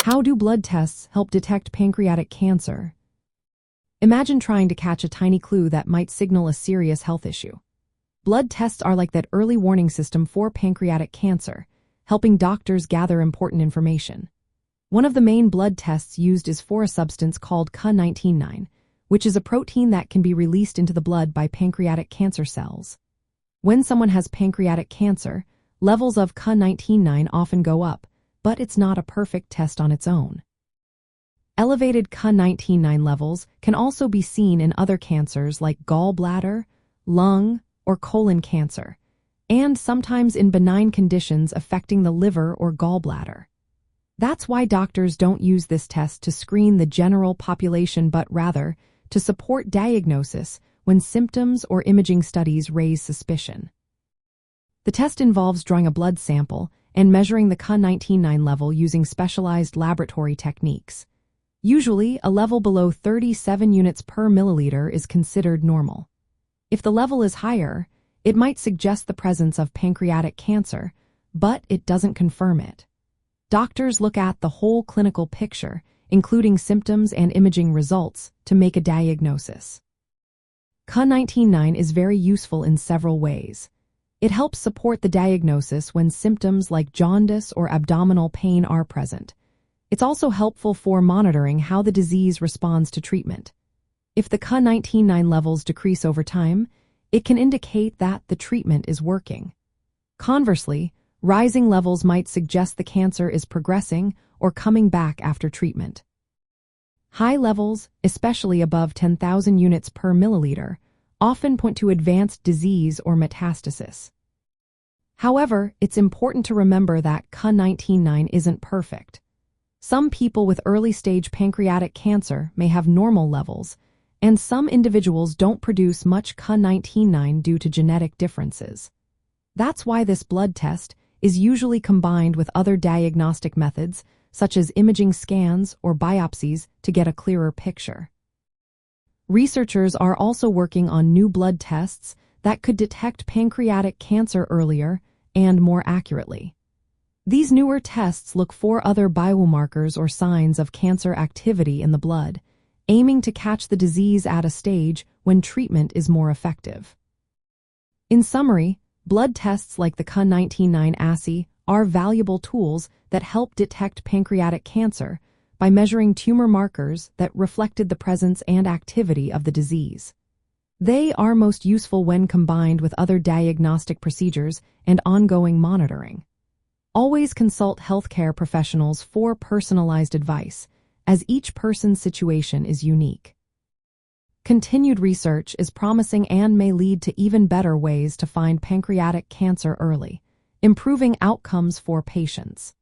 How do blood tests help detect pancreatic cancer? Imagine trying to catch a tiny clue that might signal a serious health issue. Blood tests are like that early warning system for pancreatic cancer, helping doctors gather important information. One of the main blood tests used is for a substance called Ca19-9, which is a protein that can be released into the blood by pancreatic cancer cells. When someone has pancreatic cancer, levels of Ca19-9 often go up, but it's not a perfect test on its own. Elevated Ca19-9 levels can also be seen in other cancers like gallbladder, lung, or colon cancer, and sometimes in benign conditions affecting the liver or gallbladder. That's why doctors don't use this test to screen the general population but rather to support diagnosis when symptoms or imaging studies raise suspicion. The test involves drawing a blood sample and measuring the Ca19-9 level using specialized laboratory techniques. Usually, a level below 37 units per milliliter is considered normal. If the level is higher, it might suggest the presence of pancreatic cancer, but it doesn't confirm it. Doctors look at the whole clinical picture, including symptoms and imaging results, to make a diagnosis. Ca19-9 is very useful in several ways. It helps support the diagnosis when symptoms like jaundice or abdominal pain are present. It's also helpful for monitoring how the disease responds to treatment. If the Ca19-9 levels decrease over time, it can indicate that the treatment is working. Conversely, rising levels might suggest the cancer is progressing or coming back after treatment. High levels, especially above 10,000 units per milliliter, often point to advanced disease or metastasis. However, it's important to remember that Ca19-9 isn't perfect. Some people with early-stage pancreatic cancer may have normal levels, and some individuals don't produce much Ca19-9 due to genetic differences. That's why this blood test is usually combined with other diagnostic methods, such as imaging scans or biopsies, to get a clearer picture. Researchers are also working on new blood tests that could detect pancreatic cancer earlier and more accurately. These newer tests look for other biomarkers or signs of cancer activity in the blood, aiming to catch the disease at a stage when treatment is more effective. In summary, blood tests like the Ca19-9 assay are valuable tools that help detect pancreatic cancer by measuring tumor markers that reflected the presence and activity of the disease. They are most useful when combined with other diagnostic procedures and ongoing monitoring. Always consult healthcare professionals for personalized advice, as each person's situation is unique. Continued research is promising and may lead to even better ways to find pancreatic cancer early, improving outcomes for patients.